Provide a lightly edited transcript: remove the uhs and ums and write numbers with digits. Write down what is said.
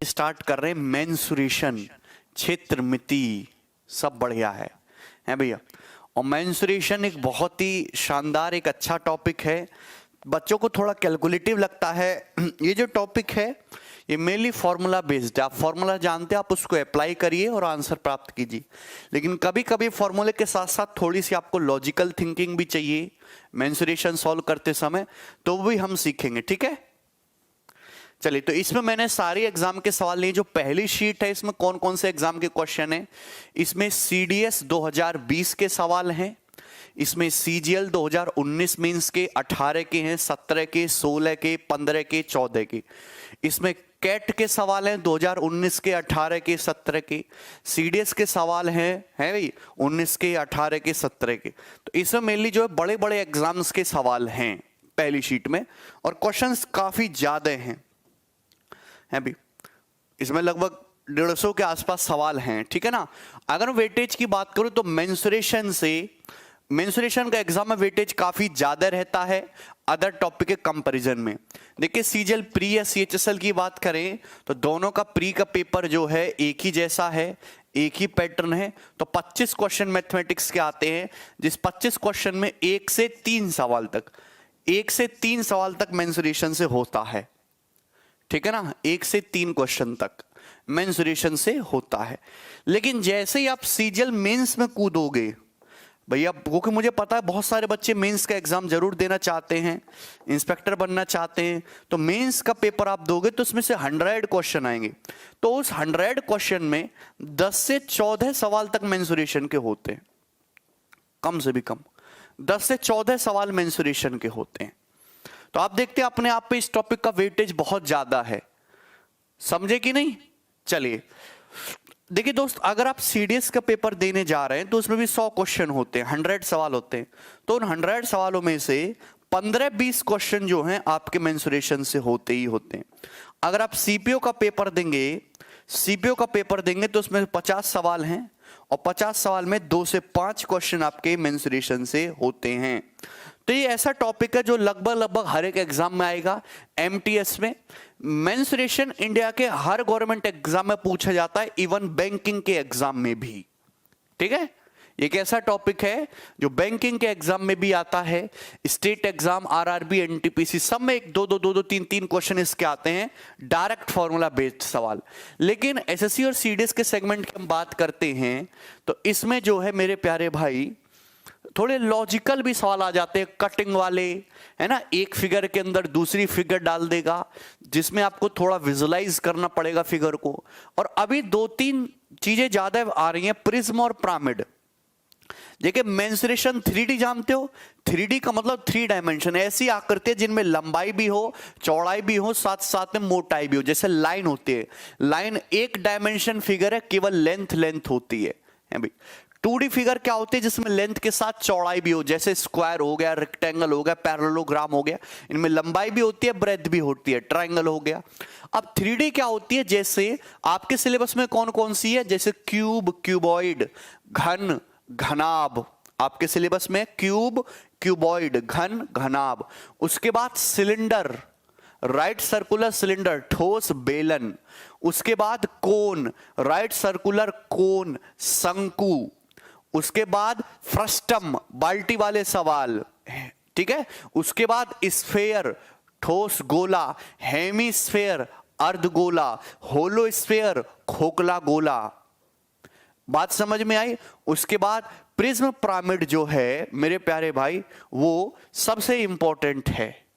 Start कर रहे हैं मेंसुरेशन, क्षेत्र मिति, सब बढ़िया है भैया। और मेंसुरेशन एक बहुत ही शानदार एक अच्छा टॉपिक है। बच्चों को थोड़ा कैलकुलेटिव लगता है ये जो टॉपिक है, ये मेनली फॉर्मूला बेस्ड है। आप फॉर्मूला जानते हैं, आप उसको अप्लाई करिए और आंसर प्राप्त कीजिए। लेकिन कभी कभी फॉर्मूले के साथ साथ थोड़ी सी आपको लॉजिकल थिंकिंग भी चाहिए मेंसुरेशन सॉल्व करते समय, तो वो भी हम सीखेंगे, ठीक है। चलिए, तो इसमें मैंने सारी एग्जाम के सवाल लिए। जो पहली शीट है इसमें कौन कौन से एग्जाम के क्वेश्चन है, इसमें सीडीएस 2020 के सवाल हैं, इसमें सीजीएल 2019 मींस के 18 के हैं, 17 के, 16 के, 15 के, 14 के। इसमें कैट के सवाल हैं 2019 के, 18 के, 17 के। सीडीएस के सवाल हैं भाई 19 के, 18 के, 17 के। तो इसमें मेनली जो है बड़े बड़े एग्जाम्स के सवाल हैं पहली शीट में, और क्वेश्चंस काफी ज्यादा हैं भी। इसमें लगभग 150 के आसपास सवाल हैं, ठीक है ना। अगर वेटेज की बात करूं तो मेंसुरेशन का एग्जाम में वेटेज काफी ज्यादा रहता है अदर टॉपिक के कंपैरिजन में। देखिए, सीजीएल प्री या सीएचएसएल की बात करें तो दोनों का प्री का पेपर जो है एक ही जैसा है, एक ही पैटर्न है। तो 25 क्वेश्चन मैथमेटिक्स के आते हैं, जिस 25 क्वेश्चन में 1 से 3 सवाल तक मेंसुरेशन से होता है, ठीक है ना। 1 से 3 क्वेश्चन तक मेंसुरेशन से होता है। लेकिन जैसे ही आप सीजीएल मेंस में कूदोगे भैया, क्योंकि मुझे पता है बहुत सारे बच्चे मेंस का एग्जाम जरूर देना चाहते हैं, इंस्पेक्टर बनना चाहते हैं, तो मेंस का पेपर आप दोगे तो उसमें से 100 क्वेश्चन आएंगे। तो उस 100 क्वेश्चन में 10 से 14 सवाल तक मेंसुरेशन के होते हैं, कम से भी कम 10 से 14 सवाल मेंसुरेशन के होते हैं। तो आप देखते हैं अपने आप पे इस टॉपिक का वेटेज बहुत ज्यादा है, समझे कि नहीं। चलिए, देखिए दोस्त, अगर आप सीडीएस का पेपर देने जा रहे हैं तो उसमें भी 100 क्वेश्चन होते हैं, 100 सवाल होते हैं। तो उन 100 सवालों में से 15-20 क्वेश्चन जो हैं आपके मेंसुरेशन से होते ही होते हैं। अगर आप सीपीओ का पेपर देंगे तो उसमें 50 सवाल हैं, और 50 सवाल में 2 से 5 क्वेश्चन आपके मेंसुरेशन से होते हैं। तो ये ऐसा टॉपिक है जो लगभग हर एक एग्जाम में आएगा। एमटीएस में मेंसुरेशन इंडिया के हर गवर्नमेंट एग्जाम में पूछा जाता है, इवन बैंकिंग के एग्जाम में भी, ठीक है। एक ऐसा टॉपिक है जो बैंकिंग के एग्जाम में भी आता है, स्टेट एग्जाम, आरआरबी, एनटीपीसी, सब में 1-2 क्वेश्चन इसके आते हैं, डायरेक्ट फॉर्मूला बेस्ड सवाल। लेकिन एसएससी और सीडीएस के सेगमेंट की हम बात करते हैं तो इसमें जो है मेरे प्यारे भाई थोड़े लॉजिकल भी सवाल आ जाते हैं, कटिंग वाले, है ना। एक फिगर के अंदर दूसरी फिगर डाल देगा, जिसमें आपको थोड़ा विजुलाइज करना पड़ेगा फिगर को। और अभी 2-3 चीजें ज्यादा आ रही हैं, प्रिज्म और पिरामिड। देखिए, मेंसुरेशन 3D जानते हो, 3D का मतलब 3 डायमेंशन, ऐसी आकृति जिनमें लंबाई भी हो, चौड़ाई भी हो, साथ साथ में मोटाई भी हो। जैसे लाइन होती है, लाइन एक डायमेंशन फिगर है, केवल लेंथ होती है भाई। 2D फिगर क्या होती है, जिसमें लेंथ के साथ चौड़ाई भी हो, जैसे स्क्वायर हो गया, रेक्टेंगल हो गया, पैरेललोग्राम हो गया, इनमें लंबाई भी होती है, ब्रेथ भी होती है, ट्रायंगल हो गया। अब 3D क्या होती है, जैसे आपके सिलेबस में कौन कौन सी है, जैसे क्यूब, क्यूबॉइड, घन, घनाभ। आपके सिलेबस में क्यूब, क्यूबॉइड, घन, घनाभ। उसके बाद सिलेंडर, राइट सर्कुलर सिलेंडर, ठोस बेलन। उसके बाद कोन, राइट सर्कुलर कोन, शंकु। उसके बाद फ्रस्टम, बाल्टी वाले सवाल, ठीक है। उसके बाद स्फेयर, ठोस गोला, हेमीस्फेयर, अर्धगोला, होलो स्फेयर, खोखला गोला। बात समझ में आई। उसके बाद प्रिज्म पिरामिड जो है मेरे प्यारे भाई, वो सबसे इंपॉर्टेंट है।